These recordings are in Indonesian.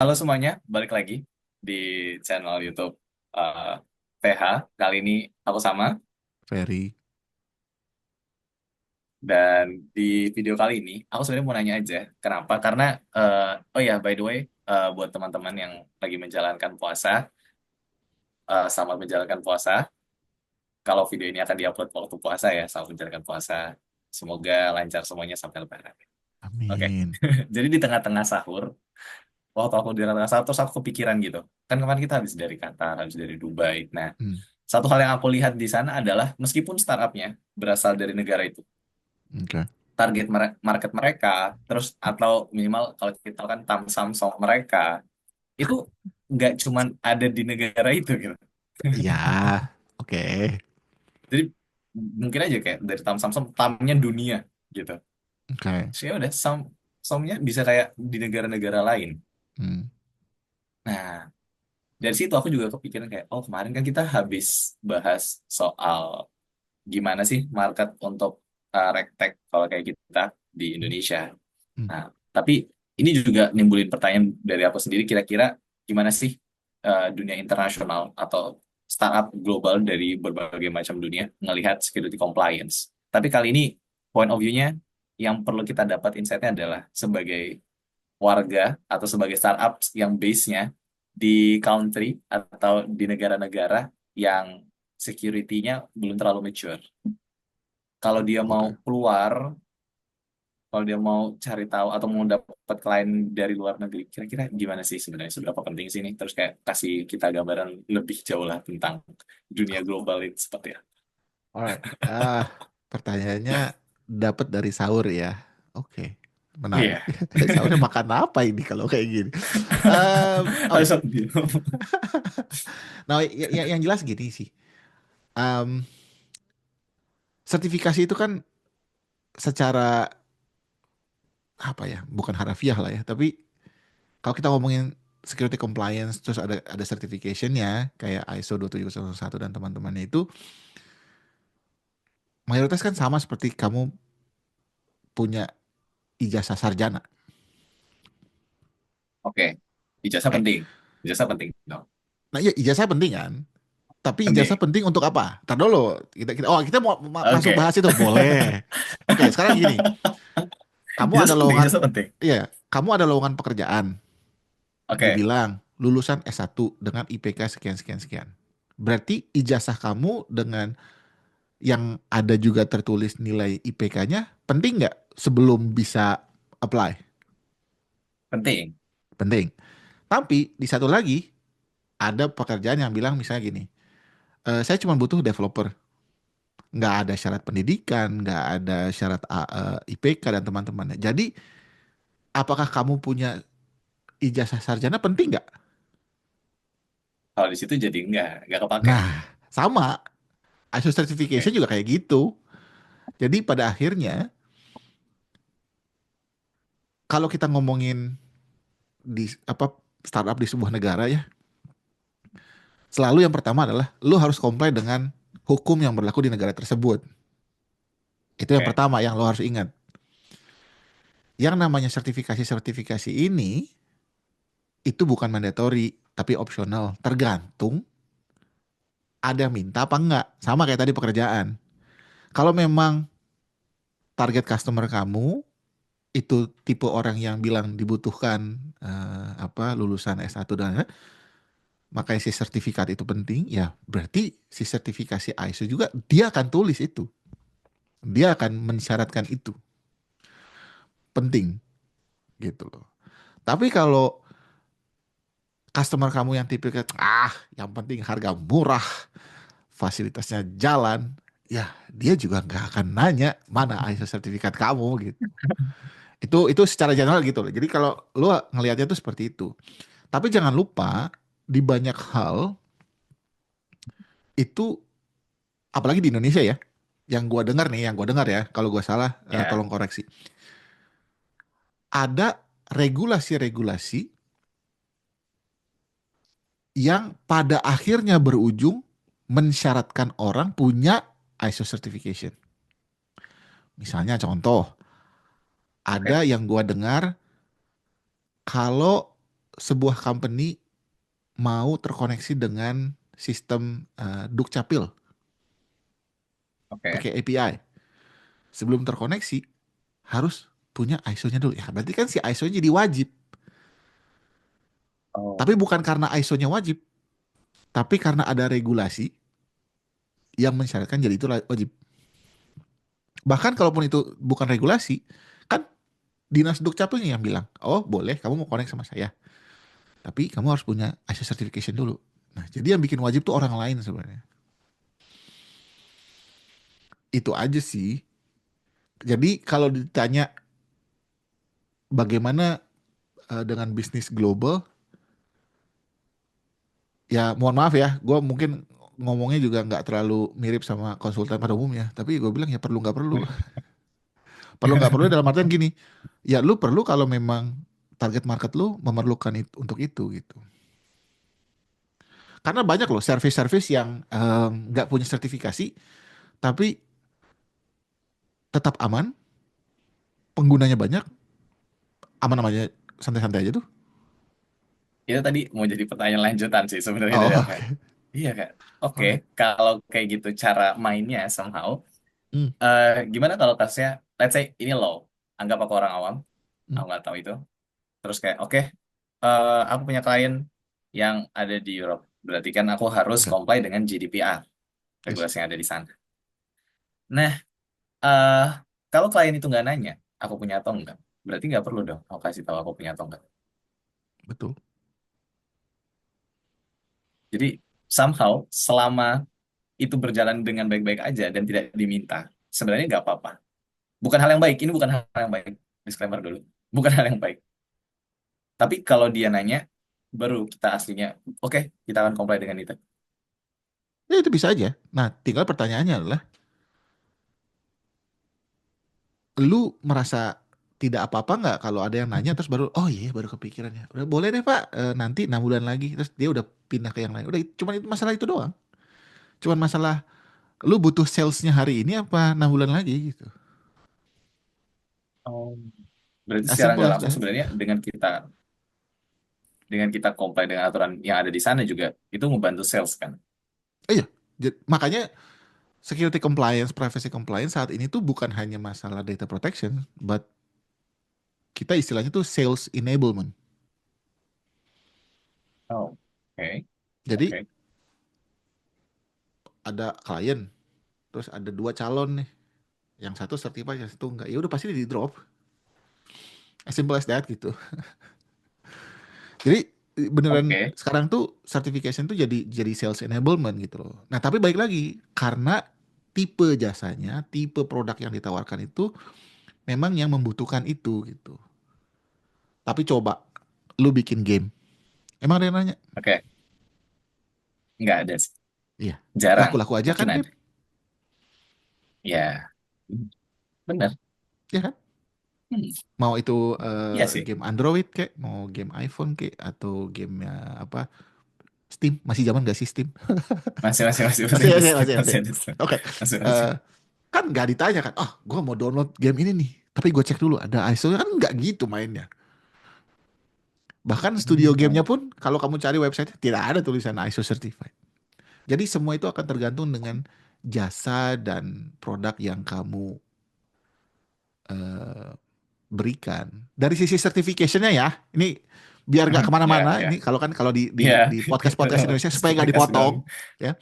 Halo semuanya, balik lagi di channel YouTube eh, PH. Kali ini aku sama, Ferry. dan di video kali ini aku sebenarnya mau nanya aja, kenapa? Karena oh ya, by the way, buat teman-teman yang lagi menjalankan puasa, selamat menjalankan puasa. Kalau video ini akan diupload waktu puasa ya, selamat menjalankan puasa. Semoga lancar semuanya sampai Lebaran. Oke, Amin. jadi di tengah-tengah sahur, waktu aku di tengah-tengah sahur, terus aku kepikiran gitu. Kan kemarin kita habis dari Qatar, habis dari Dubai. Nah, Hmm, satu hal yang aku lihat di sana adalah meskipun startupnya berasal dari negara itu, oke. target market mereka, terus atau minimal kalau kita tahu kan Samsung mereka itu nggak cuman ada di negara itu gitu. Ya, oke. Jadi mungkin aja kayak dari Samsung, tamnya dunia gitu. Oke. So ya udah, Samsungnya bisa kayak di negara-negara lain. Hmm, Nah, dari situ aku juga kepikiran kayak, oh kemarin kan kita habis bahas soal gimana sih market untuk regtech kalau kayak kita di Indonesia. hmm, Nah, tapi ini juga nimbulin pertanyaan dari aku sendiri, kira-kira gimana sih dunia internasional atau startup global dari berbagai macam dunia ngelihat security compliance. Tapi kali ini point of view-nya yang perlu kita dapat insight-nya adalah sebagai warga atau sebagai startup yang base-nya di country atau di negara-negara yang security-nya belum terlalu mature. Kalau dia mau oke. keluar, kalau dia mau cari tahu atau mau dapat klien dari luar negeri, kira-kira gimana sih sebenarnya? Seberapa penting sih ini? Terus kayak kasih kita gambaran lebih jauh lah tentang dunia global itu seperti apa. Alright. Pertanyaannya dapat dari sahur ya. Oke. Menarik. Iya, Sahurnya makan apa ini kalau kayak gini? Oke. harus ambil. Nah, yang jelas gini sih. Em, Sertifikasi itu kan secara apa ya? Bukan harafiah lah ya. Tapi kalau kita ngomongin security compliance terus ada certification-nya kayak ISO 27001 dan teman-temannya itu mayoritas kan sama seperti kamu punya ijazah sarjana. Oke, ijazah Kayak, penting. Ijazah penting dong. nah iya ijazah penting kan? Tapi ijazah Penting. penting untuk apa? Ntar dulu, kita mau masuk Oke. bahas itu boleh. Oke, sekarang gini, kamu ada Ijazah penting, lowongan, ijazah penting. iya, kamu ada lowongan pekerjaan, Oke, dibilang lulusan S1 dengan IPK sekian sekian sekian. Berarti ijazah kamu dengan yang ada juga tertulis nilai IPK-nya penting nggak sebelum bisa apply? penting. Penting. Tapi di satu lagi ada pekerjaan yang bilang misalnya gini, saya cuma butuh developer, nggak ada syarat pendidikan, nggak ada syarat IPK dan teman-temannya. Jadi, apakah kamu punya ijazah sarjana penting nggak? Kalau di situ jadi nggak kepake. Nah, sama. ISO certification Oke, juga kayak gitu. Jadi pada akhirnya, kalau kita ngomongin di apa startup di sebuah negara ya, selalu yang pertama adalah lu harus comply dengan hukum yang berlaku di negara tersebut. Itu yang oke, pertama yang lo harus ingat. Yang namanya sertifikasi-sertifikasi ini itu bukan mandatory, tapi opsional. Tergantung ada yang minta apa enggak. Sama kayak tadi pekerjaan. Kalau memang target customer kamu itu tipe orang yang bilang dibutuhkan lulusan S1 dan makanya si sertifikat itu penting, ya berarti si sertifikasi ISO juga dia akan tulis itu. Dia akan mensyaratkan itu. Penting gitu loh. Tapi kalau customer kamu yang tipe yang penting harga murah, fasilitasnya jalan, ya dia juga nggak akan nanya mana ISO sertifikat kamu gitu. Itu secara general gitu loh. Jadi kalau lu ngelihatnya tuh seperti itu. Tapi jangan lupa di banyak hal itu apalagi di Indonesia ya. Yang gua dengar ya, kalau gua salah ya, tolong koreksi. Ada regulasi-regulasi yang pada akhirnya berujung mensyaratkan orang punya ISO certification. Misalnya contoh, oke, ada yang gua dengar kalau sebuah company mau terkoneksi dengan sistem Dukcapil Oke. pakai API. Sebelum terkoneksi harus punya ISO-nya dulu. Ya, berarti kan si ISO-nya jadi wajib. Tapi Oh. bukan karena ISO-nya wajib, tapi karena ada regulasi yang mensyaratkan jadi itu wajib. Bahkan kalaupun itu bukan regulasi, kan dinas Dukcapilnya yang bilang, oh boleh kamu mau connect sama saya, tapi kamu harus punya ISO certification dulu. Nah, jadi yang bikin wajib tuh orang lain sebenarnya. Itu aja sih. Jadi kalau ditanya bagaimana dengan bisnis global, ya mohon maaf ya, gue mungkin ngomongnya juga nggak terlalu mirip sama konsultan pada umumnya. Tapi gue bilang ya perlu nggak perlu. Perlu nggak perlu dalam artian gini, ya lu perlu kalau memang target market lu memerlukan itu untuk itu gitu. Karena banyak loh service-service yang nggak punya sertifikasi, tapi tetap aman, penggunanya banyak, aman-aman aja, santai-santai aja tuh. Itu tadi mau jadi pertanyaan lanjutan sih sebenarnya Oh, dari aku. oke. Iya Kak. Oke, Oke. kalau kayak gitu cara mainnya somehow, Hmm, gimana kalau tasnya, let's say ini low, anggap aku orang awam, hmm, aku nggak tahu itu. Terus kayak, oke, aku punya klien yang ada di Europe, berarti kan aku harus oke. comply dengan GDPR, Yes, regulasi yang ada di sana. Nah, eh kalau klien itu nggak nanya, aku punya atau enggak, berarti nggak perlu dong aku kasih tahu aku punya atau enggak. betul. Jadi somehow selama itu berjalan dengan baik-baik aja dan tidak diminta, sebenarnya nggak apa-apa. Bukan hal yang baik, ini bukan hal yang baik. Disclaimer dulu. Bukan hal yang baik. Tapi kalau dia nanya, baru kita aslinya, oke, kita akan comply dengan itu. Ya itu bisa aja. Nah, tinggal pertanyaannya adalah, lu merasa tidak apa-apa nggak kalau ada yang nanya terus baru, oh iya baru kepikiran ya. Udah boleh deh Pak, nanti 6 bulan lagi. Terus dia udah pindah ke yang lain. Udah, cuman itu masalah itu doang. Cuman masalah lu butuh salesnya hari ini apa 6 bulan lagi gitu. Oh. Berarti As secara simple nggak as langsung that. sebenarnya dengan kita comply dengan aturan yang ada di sana juga itu membantu sales kan. Iya, makanya security compliance, privacy compliance saat ini tuh bukan hanya masalah data protection, but kita istilahnya tuh sales enablement. Oh, oke, Jadi oke. ada klien, terus ada dua calon nih. Yang satu certified, yang satu enggak. Ya udah pasti di drop. As simple as that gitu. Jadi beneran Oke. sekarang tuh certification tuh jadi sales enablement gitu loh. Nah, tapi baik lagi karena tipe jasanya, tipe produk yang ditawarkan itu memang yang membutuhkan itu gitu. Tapi coba lu bikin game. Emang ada yang nanya? Oke, nggak ada sih. Iya. Jarang. Laku-laku aja Mungkin kan ada. game? Ya, benar. Ya kan? Hmm, Mau itu iya sih. game Android kek, mau game iPhone kek, atau game apa Steam? Masih zaman gak sih Steam? Masih, masih, masih, masih Masih, ada. masih, masih, masih. Masih ada. Oke. Masih, masih. Eh, kan nggak ditanya kan, ah gue mau download game ini nih, tapi gue cek dulu ada ISO kan nggak gitu mainnya. Bahkan studio gamenya Oh, pun kalau kamu cari website tidak ada tulisan ISO certified. Jadi semua itu akan tergantung dengan jasa dan produk yang kamu eh, berikan. Dari sisi certificationnya ya, ini biar nggak ya, kemana-mana. ya. Ini kalau kan kalau Ya, di podcast Indonesia supaya nggak justifikasi dipotong, dong. ya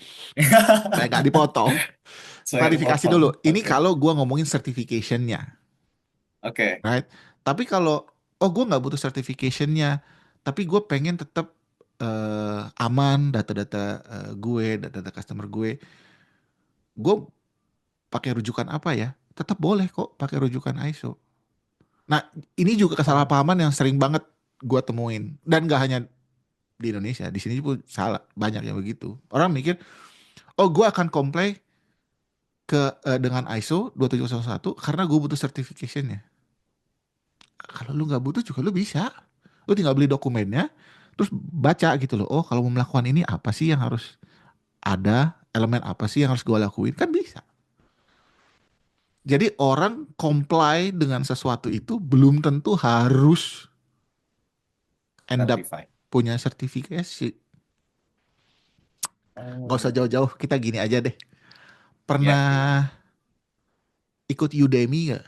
supaya nggak dipotong. Saya Klarifikasi dulu. kepotong. Ini Oke. kalau gua ngomongin certificationnya, Oke. right? Tapi kalau oh gue nggak butuh certificationnya, tapi gue pengen tetap aman data-data gue, data-data customer gue pakai rujukan apa ya? Tetap boleh kok pakai rujukan ISO. Nah, ini juga Oh. kesalahpahaman yang sering banget gue temuin dan gak hanya di Indonesia, di sini pun salah banyak yang begitu. Orang mikir, oh gue akan comply dengan ISO 27001 karena gue butuh certificationnya. Kalau lu nggak butuh juga lu bisa. Lu tinggal beli dokumennya, terus baca gitu loh. Oh, kalau mau melakukan ini apa sih yang harus ada? Elemen apa sih yang harus gue lakuin? Kan bisa. Jadi orang comply dengan sesuatu itu belum tentu harus end up Certified. punya sertifikasi. Nggak usah Oh, jauh-jauh, kita gini aja deh. ya, gimana? Pernah ikut Udemy nggak?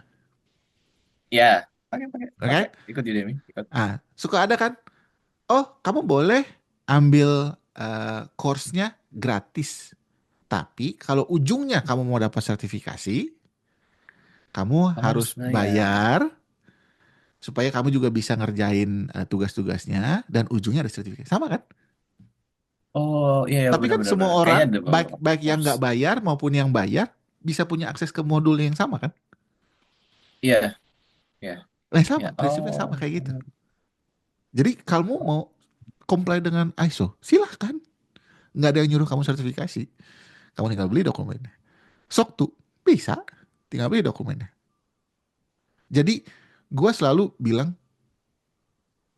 Ya, pakai, pakai, pakai. Oke? Ikut Udemy, ikut. Ah, suka ada kan? Oh, kamu boleh ambil course-nya gratis. Tapi kalau ujungnya kamu mau dapat sertifikasi, kamu Harus harus bayar. bayar supaya kamu juga bisa ngerjain tugas-tugasnya dan ujungnya ada sertifikasi. Sama kan? Oh, iya, ya, Tapi benar, kan benar, semua benar. Kayaknya orang, ada baik beberapa baik yang course. nggak bayar maupun yang bayar, bisa punya akses ke modul yang sama kan? Iya, iya, Nah, iya. sama, prinsipnya Oh, sama kayak gitu. Jadi kamu mau comply dengan ISO, silahkan. Nggak ada yang nyuruh kamu sertifikasi. Kamu tinggal beli dokumennya. Sok tuh, bisa. Tinggal beli dokumennya. Jadi, gue selalu bilang,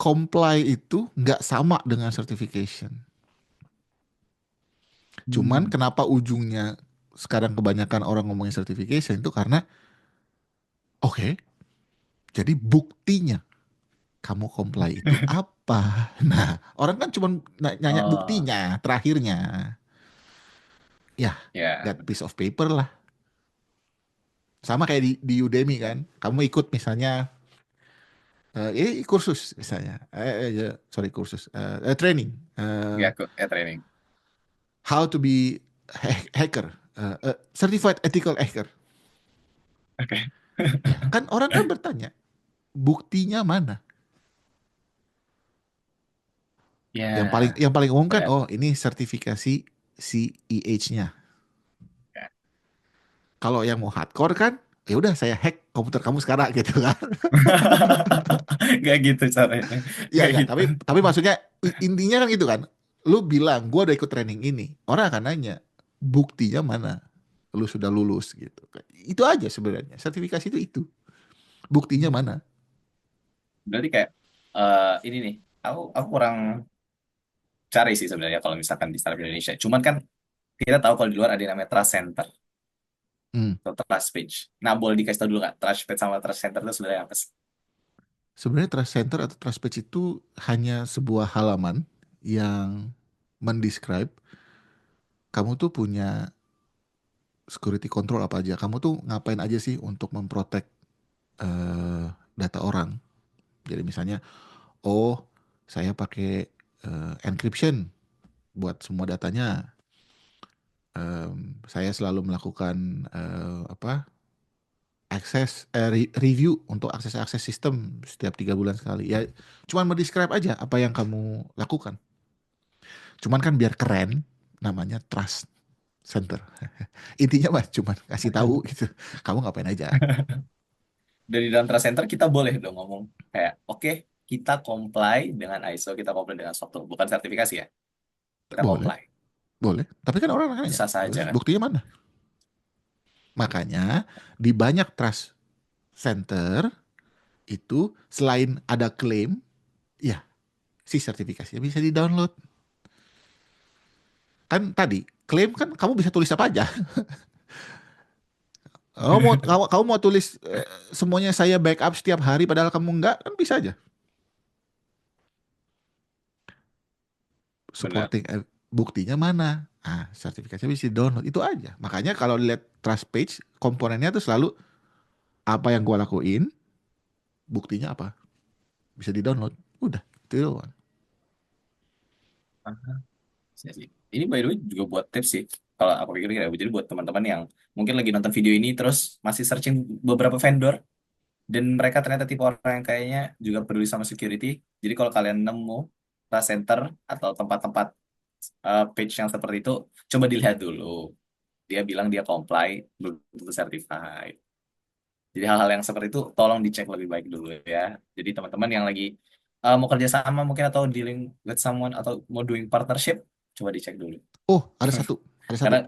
comply itu nggak sama dengan certification. Cuman hmm. kenapa ujungnya sekarang kebanyakan orang ngomongin certification itu karena, oke, jadi buktinya kamu comply itu apa? Nah, orang kan cuma nanya Oh, buktinya, terakhirnya. Ya, ya, that piece of paper lah. Sama kayak di Udemy ya, kan. Kamu ikut misalnya, ini kursus misalnya. Sorry kursus. Training. ya, Eh, training. how to be hacker. Certified ethical hacker. Oke. Ya, kan orang kan bertanya, buktinya mana? Ya, Yang paling umum kan, benar. oh ini sertifikasi CEH-nya. Ya. Kalau yang mau hardcore kan, ya udah saya hack komputer kamu sekarang gitu kan. Gak gitu caranya. Iya Gak iya, gitu. tapi maksudnya intinya kan gitu kan. Lu bilang gua udah ikut training ini. Orang akan nanya, buktinya mana? Lu sudah lulus gitu. Itu aja sebenarnya. Sertifikasi itu. Buktinya mana? Berarti kayak ini nih, aku kurang cari sih sebenarnya kalau misalkan di startup Indonesia. Cuman kan kita tahu kalau di luar ada yang namanya trust center Hmm. atau trust page. Nah, boleh dikasih tahu dulu nggak trust page sama trust center itu sebenarnya apa sih? Sebenarnya trust center atau trust page itu hanya sebuah halaman yang mendescribe kamu tuh punya security control apa aja. Kamu tuh ngapain aja sih untuk memprotek eh, data orang. Jadi misalnya, oh saya pakai encryption buat semua datanya. Saya selalu melakukan apa review untuk akses-akses sistem setiap 3 bulan sekali. Ya, cuman mendescribe aja apa yang kamu lakukan. Cuman kan biar keren, namanya trust center. Intinya mah cuman kasih tahu gitu. Kamu ngapain aja. Dari dalam trust center kita boleh dong ngomong kayak, oke, kita comply dengan ISO, kita comply dengan SOC 2, bukan sertifikasi ya. Kita Boleh, comply. boleh. Tapi kan orang nanya, Bisa saja kan? buktinya mana? Makanya di banyak trust center itu selain ada klaim, ya si sertifikasinya bisa di-download. Kan tadi klaim kan kamu bisa tulis apa aja. Kamu mau tulis semuanya saya backup setiap hari padahal kamu enggak kan bisa aja. Benar. Supporting buktinya mana? Ah, sertifikasinya bisa di-download itu aja. Makanya kalau lihat trust page komponennya tuh selalu apa yang gua lakuin, buktinya apa? Bisa di-download. Udah, itu doang. Iya sih. Ini by the way juga buat tips sih. Kalau aku pikir ya, jadi buat teman-teman yang mungkin lagi nonton video ini terus masih searching beberapa vendor dan mereka ternyata tipe orang yang kayaknya juga peduli sama security. Jadi kalau kalian nemu data center atau tempat-tempat page yang seperti itu, coba dilihat dulu. Dia bilang dia comply, belum tentu certified. Jadi hal-hal yang seperti itu tolong dicek lebih baik dulu ya. Jadi teman-teman yang lagi mau kerja sama mungkin atau dealing with someone atau mau doing partnership, coba dicek dulu. Oh, ada satu, ada satu, Karena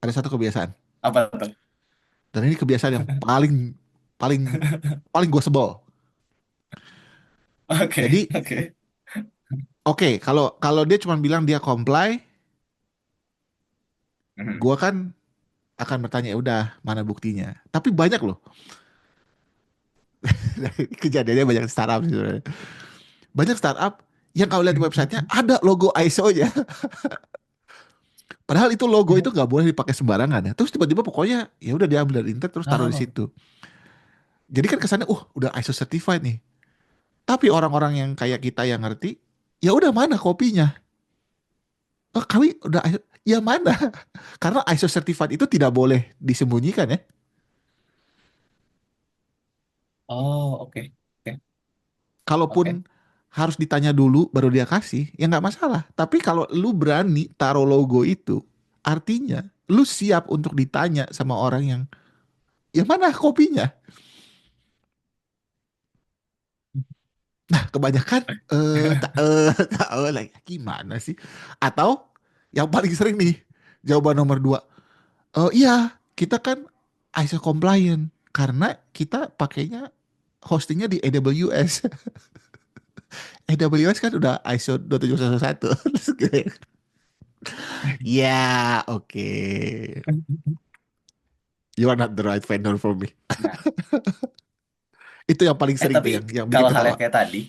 ada satu kebiasaan. apa tuh? Dan ini kebiasaan yang paling paling paling gue sebel. Oke, Jadi, oke. oke, kalau kalau dia cuma bilang dia comply, Mhm. gue kan akan bertanya, "Ya udah, mana buktinya?" Tapi banyak loh. Kejadiannya banyak startup sih sebenarnya. Banyak startup Yang kau lihat di websitenya ada logo ISO-nya. Padahal itu logo itu nggak boleh dipakai sembarangan ya. Terus tiba-tiba pokoknya ya udah diambil dari internet terus taruh di Oh, situ. Jadi kan kesannya, udah ISO certified nih. Tapi orang-orang yang kayak kita yang ngerti, ya udah mana kopinya? Oh, kami udah ISO, ya mana? Karena ISO certified itu tidak boleh disembunyikan ya. oh, oke, oke, oke. Kalaupun harus ditanya dulu baru dia kasih, ya nggak masalah. Tapi kalau lu berani taruh logo itu, artinya lu siap untuk ditanya sama orang yang, ya mana kopinya? Nah, kebanyakan tak lagi gimana sih? Atau yang paling sering nih, jawaban nomor dua, iya, kita kan ISO compliant karena kita pakainya hostingnya di AWS. AWS kan udah ISO 27111. Terus kayak, ya, oke. You are not the right vendor for me. Nah, Itu yang paling sering tuh tapi yang bikin kalau hal yang ketawa. kayak tadi,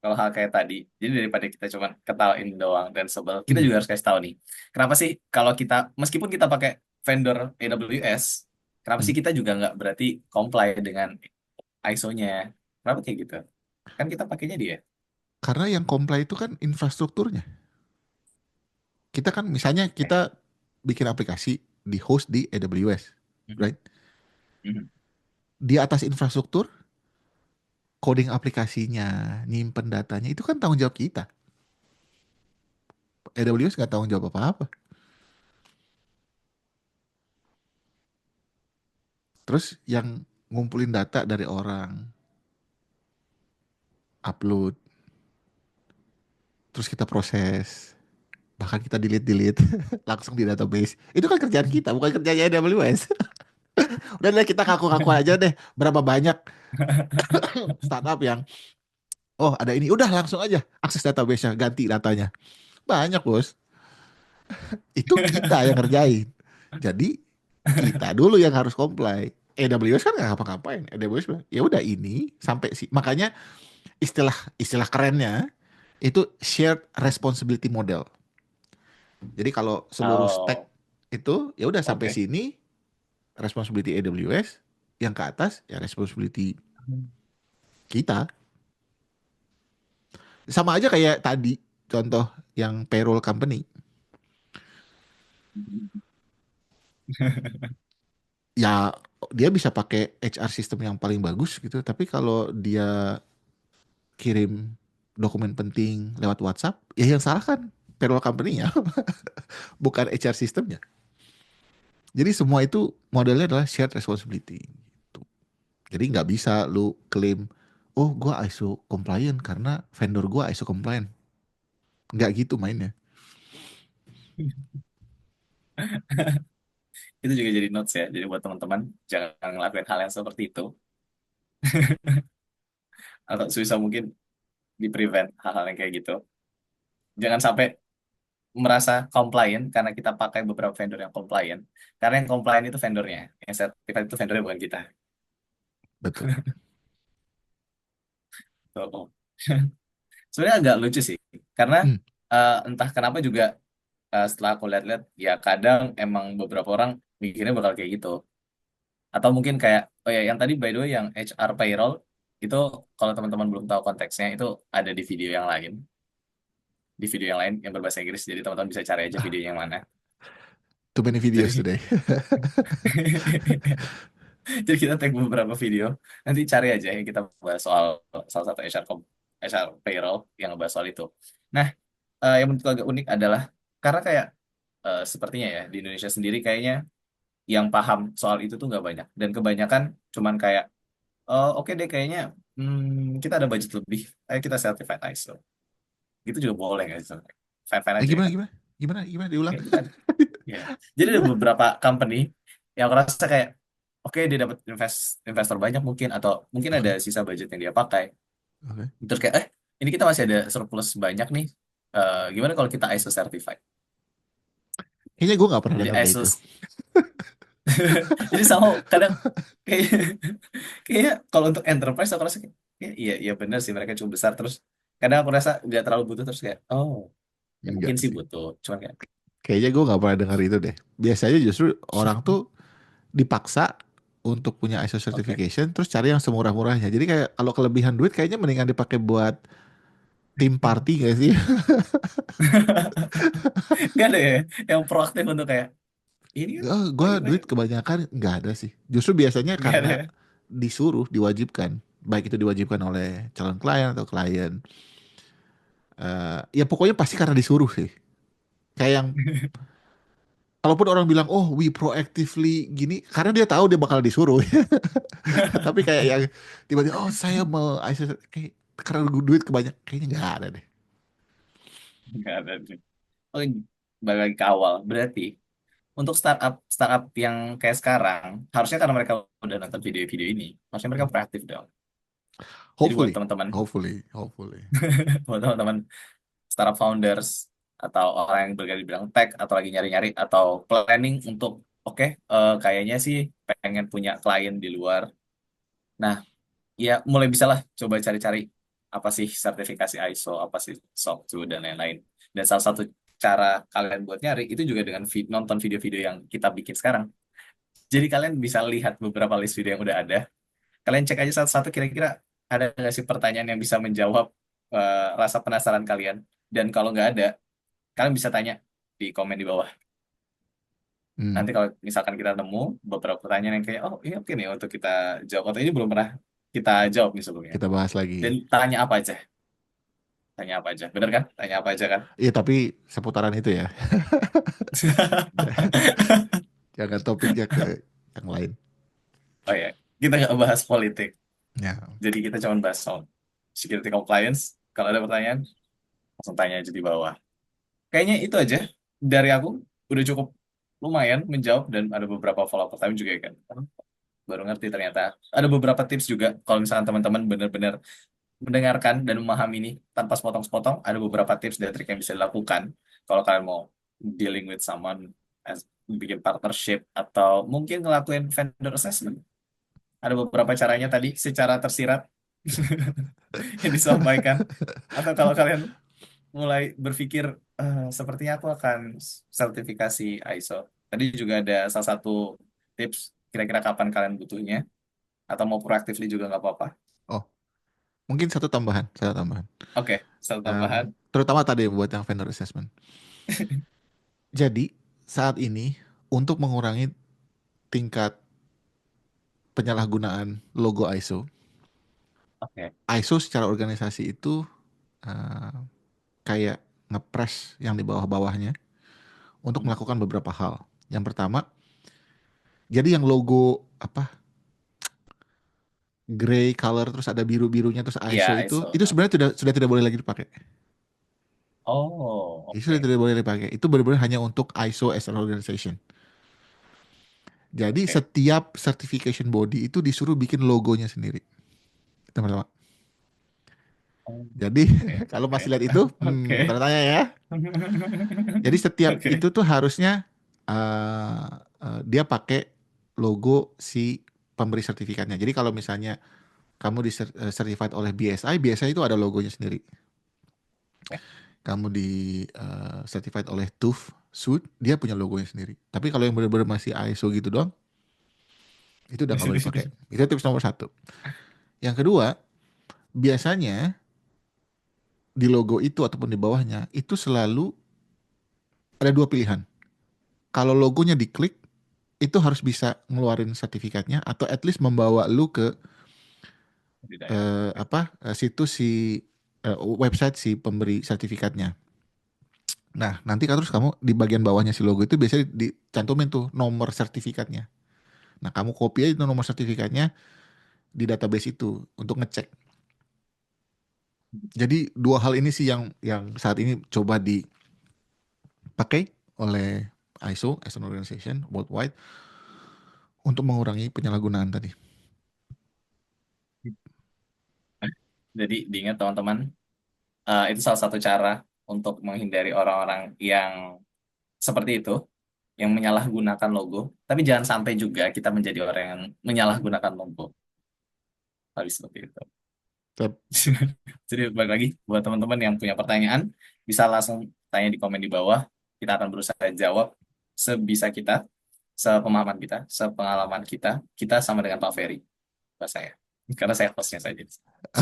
kalau hal kayak tadi, jadi daripada kita cuma ketawain doang dan sebel, kita Hmm. juga harus kasih tahu nih. Kenapa sih kalau kita, meskipun kita pakai vendor AWS, kenapa Hmm. sih kita juga nggak berarti comply dengan ISO-nya? Kenapa kayak gitu? Kan kita pakainya dia. Karena yang comply itu kan infrastrukturnya. Kita kan misalnya Eh, kita bikin aplikasi di host di AWS, mhm, right? mhm. Di atas infrastruktur, coding aplikasinya, nyimpen datanya, itu kan tanggung jawab kita. AWS nggak tanggung jawab apa-apa. Terus yang ngumpulin data dari orang, upload, terus kita proses, bahkan kita delete-delete langsung di database. Itu kan kerjaan kita, bukan kerjanya AWS. Udah deh kita ngaku-ngaku aja deh berapa banyak startup yang, oh ada ini, udah langsung aja akses database-nya, ganti datanya. Banyak bos, itu kita yang ngerjain. Jadi kita dulu yang harus comply. AWS kan nggak ngapa-ngapain. AWS bilang, ya udah ini sampai sih. Makanya istilah istilah kerennya itu shared responsibility model. Jadi kalau seluruh stack Oh, itu ya udah sampai oke. sini responsibility AWS, yang ke atas ya responsibility kita. Sama aja kayak tadi contoh yang payroll company. Ya dia bisa pakai HR system yang paling bagus gitu, tapi kalau dia kirim dokumen penting lewat WhatsApp, ya yang salah kan payroll company-nya, bukan HR systemnya. Jadi semua itu modelnya adalah shared responsibility. Gitu. Jadi nggak bisa lu klaim, oh gua ISO compliant karena vendor gua ISO compliant. Nggak gitu mainnya. Itu juga jadi notes ya. Jadi buat teman-teman jangan ngelakuin hal yang seperti itu atau sebisa mungkin di prevent hal-hal yang kayak gitu. Jangan sampai merasa compliant karena kita pakai beberapa vendor yang compliant. Karena yang compliant itu vendornya, yang sertifikat itu vendornya bukan kita. Betul. Tuh. Sebenarnya agak lucu sih, karena Hmm. entah kenapa juga setelah aku lihat-lihat, ya kadang emang beberapa orang mikirnya bakal kayak gitu. Atau mungkin kayak, oh ya, yang tadi by the way yang HR payroll itu kalau teman-teman belum tahu konteksnya itu ada di video yang lain, di video yang lain yang berbahasa Inggris. Jadi teman-teman bisa cari aja videonya yang mana. Too many videos Jadi today. jadi kita tag beberapa video, nanti cari aja yang kita bahas soal salah satu HR payroll yang ngebahas soal itu. Nah, yang menurutku agak unik adalah karena kayak sepertinya ya di Indonesia sendiri kayaknya yang paham soal itu tuh nggak banyak dan kebanyakan cuman kayak oke deh kayaknya kita ada budget lebih, ayo kita certified ISO. Itu juga boleh nggak sih sebenarnya? Fine-fine aja Gimana kan? gimana? Gimana gimana diulang? Kayak gitu kan? Ya. Jadi ada beberapa company yang aku rasa kayak oke dia dapat investor banyak mungkin atau mungkin ada Oke. sisa budget yang dia pakai. Oke. Terus kayak ini kita masih ada surplus banyak nih. Gimana kalau kita ISO certified? Kayaknya gue nggak pernah Jadi dengar kayak ISO itu. jadi sama kadang kayak kayak kalau untuk enterprise aku rasa kayak iya iya benar sih mereka cukup besar terus Kadang aku rasa nggak terlalu butuh, terus kayak, oh, ya mungkin Enggak sih sih. butuh. Cuman kayak, Kayaknya gue nggak pernah dengar itu deh. Biasanya justru orang tuh dipaksa untuk punya ISO oke. certification terus cari yang semurah-murahnya. Jadi kayak kalau kelebihan duit kayaknya mendingan dipakai buat tim party gak sih? Nggak ada ya yang proaktif untuk kayak, ini kan Gue lagi duit banyak. kebanyakan nggak ada sih. Justru biasanya Nggak ada karena ya. disuruh, diwajibkan. Baik itu diwajibkan oleh calon klien atau klien. Ya pokoknya pasti karena disuruh sih. Kayak yang kalaupun orang bilang, oh we proactively gini, karena dia tahu dia bakal disuruh. Tapi kayak yang tiba-tiba, oh saya mau ISO, kayak karena duit kebanyakan, kayaknya nggak ada deh. Nggak ada. Oh, balik lagi ke awal. Berarti untuk startup startup yang kayak sekarang, harusnya karena mereka udah nonton video-video ini, harusnya mereka proaktif dong. Jadi buat Hopefully, teman-teman, hopefully. buat teman-teman startup founders atau orang yang bergerak di bidang tech atau lagi nyari-nyari atau planning untuk, oke, kayaknya sih pengen punya klien di luar. Nah, ya mulai bisa lah coba cari-cari apa sih sertifikasi ISO, apa sih SOC 2 dan lain-lain. Dan salah satu cara kalian buat nyari itu juga dengan nonton video-video yang kita bikin sekarang. Jadi kalian bisa lihat beberapa list video yang udah ada. Kalian cek aja satu-satu kira-kira ada nggak sih pertanyaan yang bisa menjawab rasa penasaran kalian. Dan kalau nggak ada, kalian bisa tanya di komen di bawah. Hmm, Nanti kalau misalkan kita nemu beberapa pertanyaan yang kayak, oh iya oke nih untuk kita jawab, atau ini belum pernah kita jawab nih sebelumnya. kita bahas Dan lagi. tanya apa aja. Tanya apa aja. Bener kan? Tanya apa aja kan? Iya tapi seputaran itu ya. Jangan topiknya ke yang lain. Oh ya, kita nggak bahas politik. Ya, Jadi kita cuma bahas soal security compliance. Kalau ada pertanyaan, langsung tanya aja di bawah. Kayaknya itu aja dari aku. Udah cukup lumayan menjawab dan ada beberapa follow up pertanyaan juga ya kan. Baru ngerti ternyata. Ada beberapa tips juga kalau misalkan teman-teman benar-benar mendengarkan dan memahami ini tanpa sepotong-sepotong, ada beberapa tips dan trik yang bisa dilakukan kalau kalian mau dealing with someone, bikin partnership atau mungkin ngelakuin vendor assessment. Ada beberapa caranya tadi secara tersirat yang disampaikan. Atau kalau kalian mulai berpikir, sepertinya aku akan sertifikasi ISO. Tadi juga ada salah satu tips kira-kira kapan kalian butuhnya atau mau proactively juga nggak apa-apa. oh mungkin satu tambahan. Oke, satu tambahan. Terutama tadi buat yang vendor assessment. Jadi saat ini untuk mengurangi tingkat penyalahgunaan logo ISO, Oke. ISO secara organisasi itu eh, kayak ngepres yang di bawah-bawahnya untuk melakukan beberapa hal. Yang pertama, jadi yang logo apa gray color terus ada biru-birunya terus ISO Iya, itu ISO. sebenarnya sudah tidak boleh lagi dipakai. Oh, Itu sudah oke. tidak boleh dipakai. Itu benar-benar hanya untuk ISO as an organization. Jadi Oke. setiap certification body itu disuruh bikin logonya sendiri. Itu pertama. Oh, Jadi oke, kalau oke. masih lihat itu, Oke. tanda tanya ya. Jadi setiap Oke. itu tuh harusnya dia pakai logo si pemberi sertifikatnya. Jadi kalau misalnya kamu di certified oleh BSI, BSI itu ada logonya sendiri. Kamu di certified oleh TÜV Sud, dia punya logonya sendiri. Tapi kalau yang benar-benar masih ISO gitu doang, itu udah nggak boleh dipakai. Itu tips nomor satu. Yang kedua, biasanya di logo itu ataupun di bawahnya itu selalu ada dua pilihan. Kalau logonya diklik, itu harus bisa ngeluarin sertifikatnya atau at least membawa lu ke Tidak ya. Oke. situs si website si pemberi sertifikatnya. Nah, nanti kan terus kamu di bagian bawahnya si logo itu biasanya dicantumin tuh nomor sertifikatnya. Nah, kamu copy aja itu nomor sertifikatnya di database itu untuk ngecek. Jadi dua hal ini sih yang saat ini coba dipakai oleh ISO as an organization worldwide untuk mengurangi penyalahgunaan tadi. Jadi diingat teman-teman, itu salah satu cara untuk menghindari orang-orang yang seperti itu, yang menyalahgunakan logo. Tapi jangan sampai juga kita menjadi orang yang menyalahgunakan logo. Habis seperti itu. Tep. Jadi balik lagi buat teman-teman yang punya pertanyaan bisa langsung tanya di komen di bawah. Kita akan berusaha jawab sebisa kita, sepemahaman kita, sepengalaman kita. Kita sama dengan Pak Ferry, Pak saya. Karena saya hostnya saja.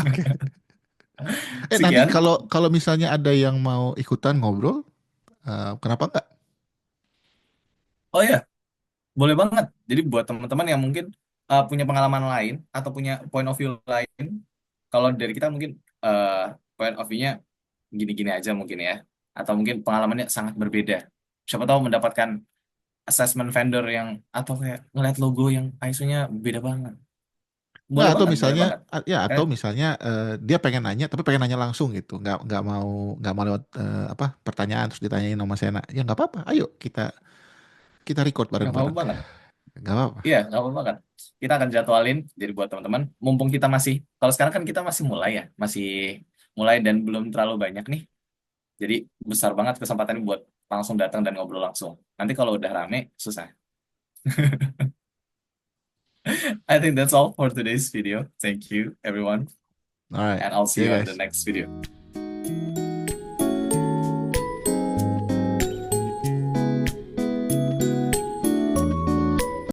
Oke. Nanti Sekian. kalau kalau misalnya ada yang mau ikutan ngobrol, kenapa enggak? Oh ya, boleh banget. Jadi buat teman-teman yang mungkin punya pengalaman lain atau punya point of view lain, kalau dari kita mungkin uh, point of view-nya gini-gini aja mungkin ya, atau mungkin pengalamannya sangat berbeda. Siapa tahu mendapatkan assessment vendor yang atau kayak ngeliat logo yang ISO-nya beda banget. Nggak, Boleh atau banget, boleh misalnya banget. ya Eh, atau misalnya dia pengen nanya tapi pengen nanya langsung gitu, nggak mau lewat apa pertanyaan terus ditanyain sama Sena. Ya nggak apa-apa. Ayo kita kita record nggak apa-apa bareng-bareng. banget. Nggak apa-apa. Iya, nggak apa-apa banget. Kita akan jadwalin. Jadi buat teman-teman, mumpung kita masih, kalau sekarang kan kita masih mulai ya, masih mulai dan belum terlalu banyak nih. Jadi besar banget kesempatan buat langsung datang dan ngobrol langsung. Nanti kalau udah rame, susah. I think that's all for today's video. Thank you, everyone, Alright, and I'll see see you you on the guys. next video.